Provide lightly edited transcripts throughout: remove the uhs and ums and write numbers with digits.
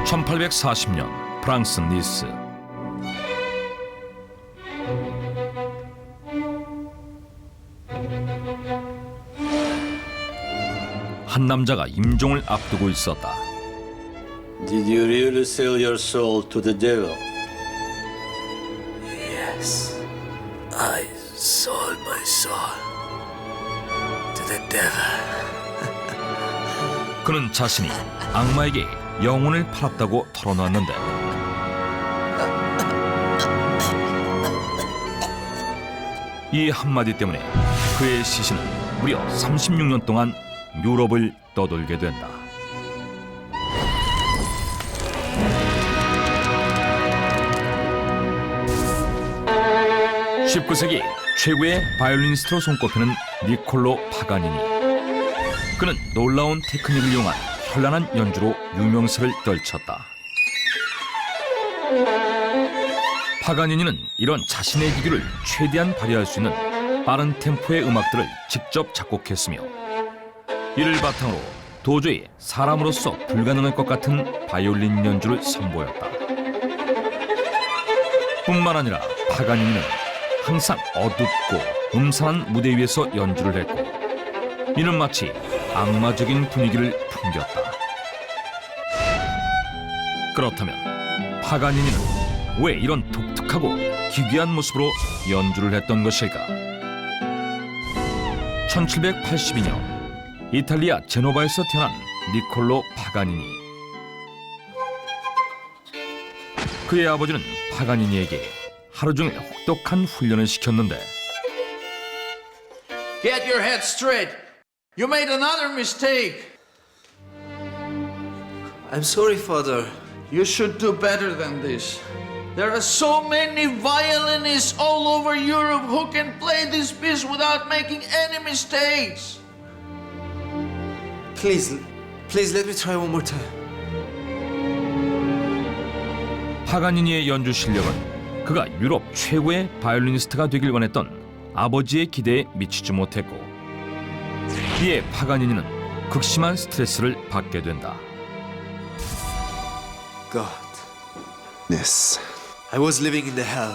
1840년 프랑스 니스. 한 남자가 임종을 앞두고 있었다. Did you really sell your soul to the devil? Yes, I sold my soul to the devil. 그는 자신이 악마에게 영혼을 팔았다고 털어놨는데 이 한마디 때문에 그의 시신은 무려 36년 동안 유럽을 떠돌게 된다. 19세기 최고의 바이올리니스트로 손꼽히는 니콜로 파가니니. 그는 놀라운 테크닉을 이용한 현란한 연주로 유명세를 떨쳤다. 파가니니는 이런 자신의 기교를 최대한 발휘할 수 있는 빠른 템포의 음악들을 직접 작곡했으며 이를 바탕으로 도저히 사람으로서 불가능할 것 같은 바이올린 연주를 선보였다. 뿐만 아니라 파가니니는 항상 어둡고 음산한 무대 위에서 연주를 했고 이는 마치 악마적인 분위기를 풍겼다. 그렇다면 파가니니는 왜 이런 독특하고 기괴한 모습으로 연주를 했던 것일까? 1782년 이탈리아 제노바에서 태어난 니콜로 파가니니. 그의 아버지는 파가니니에게 하루 종일 혹독한 훈련을 시켰는데 Get your head straight. You made another mistake. I'm sorry, Father. You should do better than this. There are so many violinists all over Europe who can play this piece without making any mistakes. Please let me try one more time. 파가니니의 연주 실력은 그가 유럽 최고의 바이올리니스트가 되길 원했던 아버지의 기대에 미치지 못했고 이에 파가니니는 극심한 스트레스를 받게 된다. God. Yes. I was living in the hell.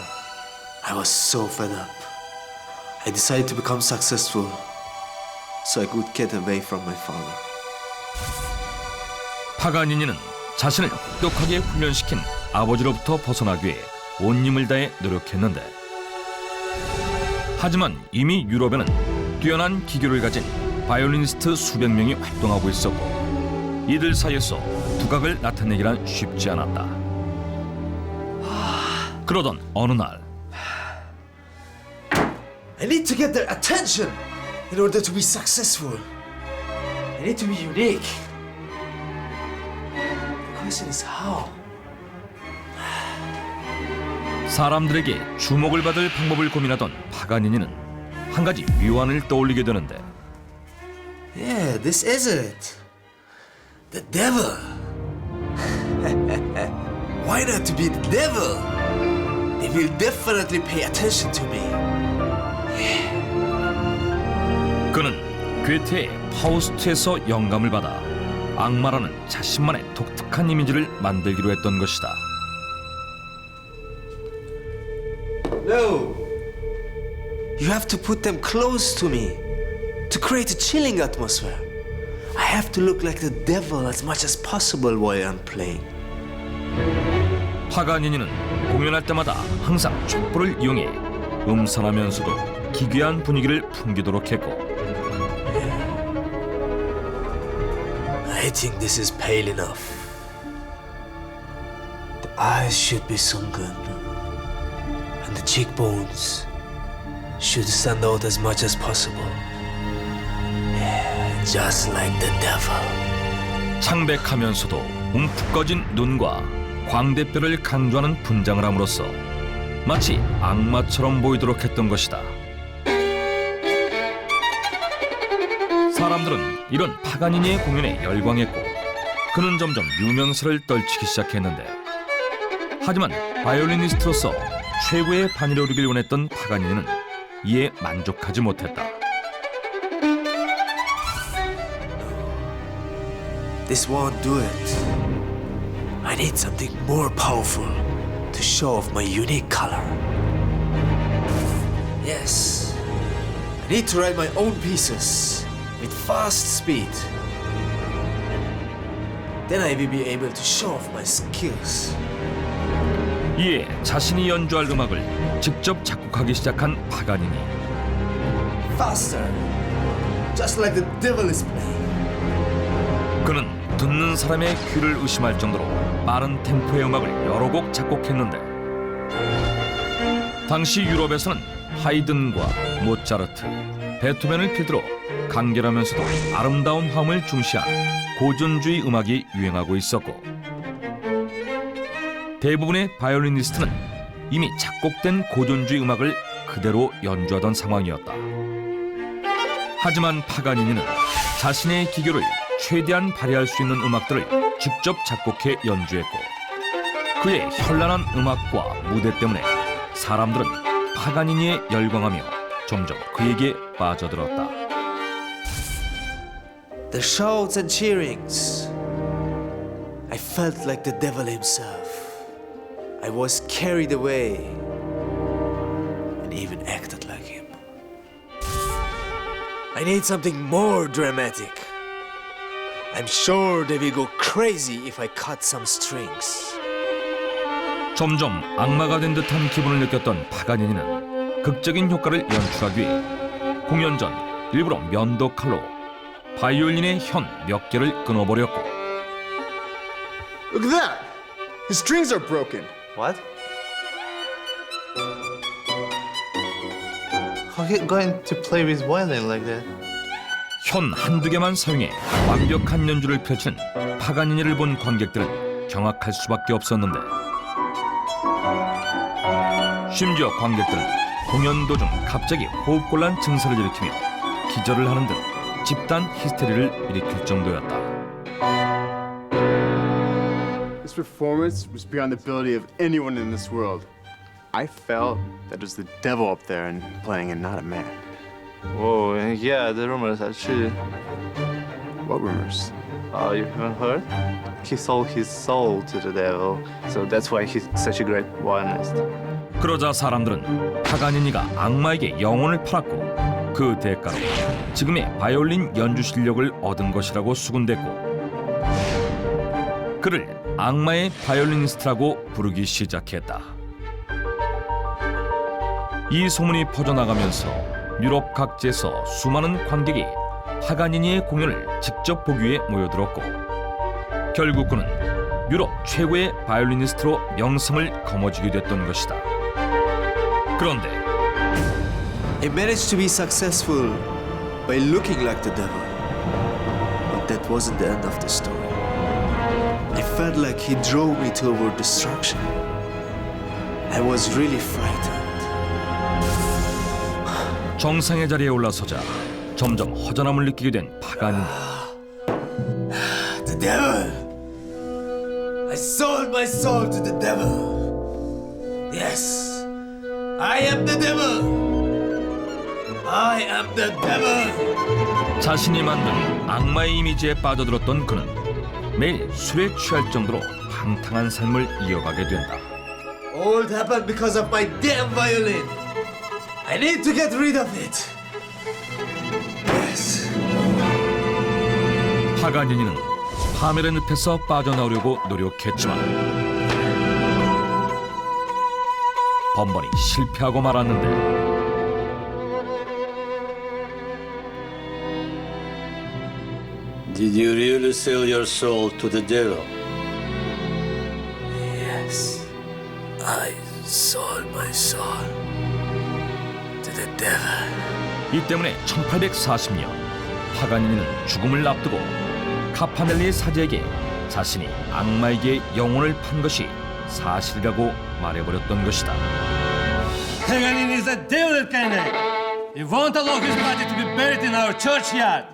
I was so fed up. I decided to become successful so I could get away from my father. 파가니니는 자신을 혹독하게 훈련시킨 아버지로부터 벗어나기 위해 온 힘을 다해 노력했는데 하지만 이미 유럽에는 뛰어난 기교를 가진 바이올리니스트 수백 명이 활동하고 있었고 이들 사이에서 두각을 나타내기란 쉽지 않았다. 그러던 어느 날 I need to get their attention in order to be successful. I need to be unique. The question is how? 사람들에게 주목을 받을 방법을 고민하던 파가니니는 한 가지 위안을 떠올리게 되는데 Yeah, this is it. The devil. Why not to be the devil? They will definitely pay attention to me. 그는 괴테의 파우스트에서 영감을 받아 악마라는 자신만의 독특한 이미지를 만들기로 했던 것이다. No. You have to put them close to me to create a chilling atmosphere. I have to look like the devil as much as possible while I'm playing. 파가니니는 공연할 때마다 항상 촛불을 이용해 음산하면서도 기괴한 분위기를 풍기도록 했고 I think this is pale enough. The eyes should be sunken, and the cheekbones should stand out as much as possible. Yeah, just like the devil. 창백하면서도 움푹 꺼진 눈과 광대뼈를 강조하는 분장을 함으로써 마치 악마처럼 보이도록 했던 것이다. 사람들은 이런 파가니니의 공연에 열광했고 그는 점점 유명세를 떨치기 시작했는데 하지만 바이올리니스트로서 최고의 반열에 오르길 원했던 파가니니는 이에 만족하지 못했다. This won't do it. I I need something more powerful to show off my unique color. Yes, I need to write my own pieces with fast speed. Then I will be able to show off my skills. 이에 자신이 연주할 음악을 직접 작곡하기 시작한 파가니니. Faster, just like the devil is playing. 그는 듣는 사람의 귀를 의심할 정도로 빠른 템포의 음악을 여러 곡 작곡했는데, 당시 유럽에서는 하이든과 모차르트, 베토벤을 필두로 간결하면서도 아름다운 화음을 중시한 고전주의 음악이 유행하고 있었고, 대부분의 바이올리니스트는 이미 작곡된 고전주의 음악을 그대로 연주하던 상황이었다. 하지만 파가니니는 자신의 기교를 최대한 발휘할 수 있는 음악들을 직접 작곡해 연주했고, 그의 현란한 음악과 무대 때문에 사람들은 파가니니에 열광하며 점점 그에게 빠져들었다. The shouts and cheerings. I felt like the devil himself. I was carried away and even acted like him. I need something more dramatic. I'm sure they will go crazy if I cut some strings. 점점 악마가 된 듯한 기분을 느꼈던 파가니니는 극적인 효과를 연출하기 위해 공연 전 일부러 면도칼로 바이올린의 현 몇 개를 끊어버렸고, Look at that! His strings are broken. What? How are you going to play with violin like that? 현 한두 개만 사용해 완벽한 연주를 펼친 파가니니를 본 관객들은 경악할 수밖에 없었는데, 심지어 관객들은 공연 도중 갑자기 호흡곤란 증세를 일으키며 기절을 하는 등 집단 히스테리를 일으킬 정도였다. This performance was beyond the ability of anyone in this world. I felt that it was the devil up there and playing and not a man. Whoa, yeah, the rumors are true. What rumors? Oh, you haven't heard? He sold his soul to the devil, so that's why he's such a great violinist. 그러자 사람들은 파가니니가 악마에게 영혼을 팔았고, 그 대가로 지금의 바이올린 연주 실력을 얻은 것이라고 수군댔고, 그를 악마의 바이올리니스트라고 부르기 시작했다. 이 소문이 퍼져나가면서 유럽 각지에서 수많은 관객이 파가니니의 공연을 직접 보기 위해 모여들었고, 결국 그는 유럽 최고의 바이올리니스트로 명성을 거머쥐게 됐던 것이다. 그런데 I managed to be successful by looking like the devil. But that wasn't the end of the story. I felt like he drove me toward destruction. I was really frightened. 정상의 자리에 올라서자 점점 허전함을 느끼게 된 파가니니. The devil! I sold my soul to the devil. Yes, I am the devil. I am the devil. 자신이 만든 악마의 이미지에 빠져들었던 그는 매일 술에 취할 정도로 방탕한 삶을 이어가게 된다. All happened because of my damn violin. I need to get rid of it. Yes. 파가니니는 파멸의 늪에서 빠져나오려고 노력했지만 번번이 실패하고 말았는데, Did you really sell your soul to the devil? Yes. I sold my soul to the devil. 이 때문에 1840년 파가니니는 죽음을 앞두고 카파넬리의 사제에게 자신이 악마에게 영혼을 판 것이 사실이라고 말해버렸던 것이다. Paganini is a devil incarnate. He won't allow his body to be buried in our churchyard.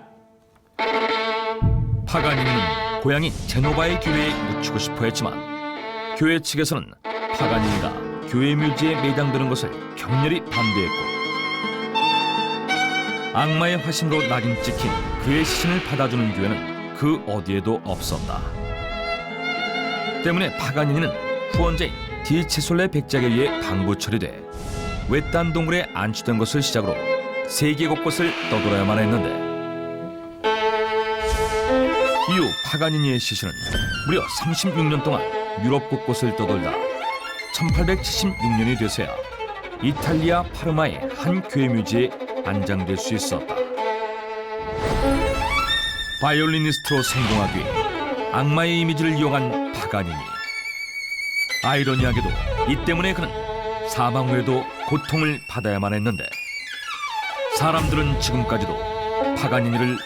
파가니니는 고향인 제노바의 교회에 묻히고 싶어 했지만 교회 측에서는 파가니니가 교회 묘지에 매장되는 것을 격렬히 반대했고, 악마의 화신으로 낙인 찍힌 그의 시신을 받아주는 교회는 그 어디에도 없었다. 때문에 파가니니는 후원자인 디체솔레 백작에 의해 방부 처리돼 외딴 동굴에 안치된 것을 시작으로 세계 곳곳을 떠돌아야만 했는데 이후 파가니니의 시신은 무려 36년 동안 유럽 곳곳을 떠돌다 1876년이 돼서야 이탈리아 파르마의 한 교회 묘지에 안장될 수 있었다. 바이올리니스트로 성공하기 위해 악마의 이미지를 이용한 파가니니. 아이러니하게도 이 때문에 그는 사망 후에도 고통을 받아야만 했는데 사람들은 지금까지도 파가니니를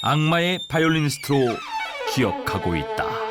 악마의 바이올리니스트로 기억하고 있다.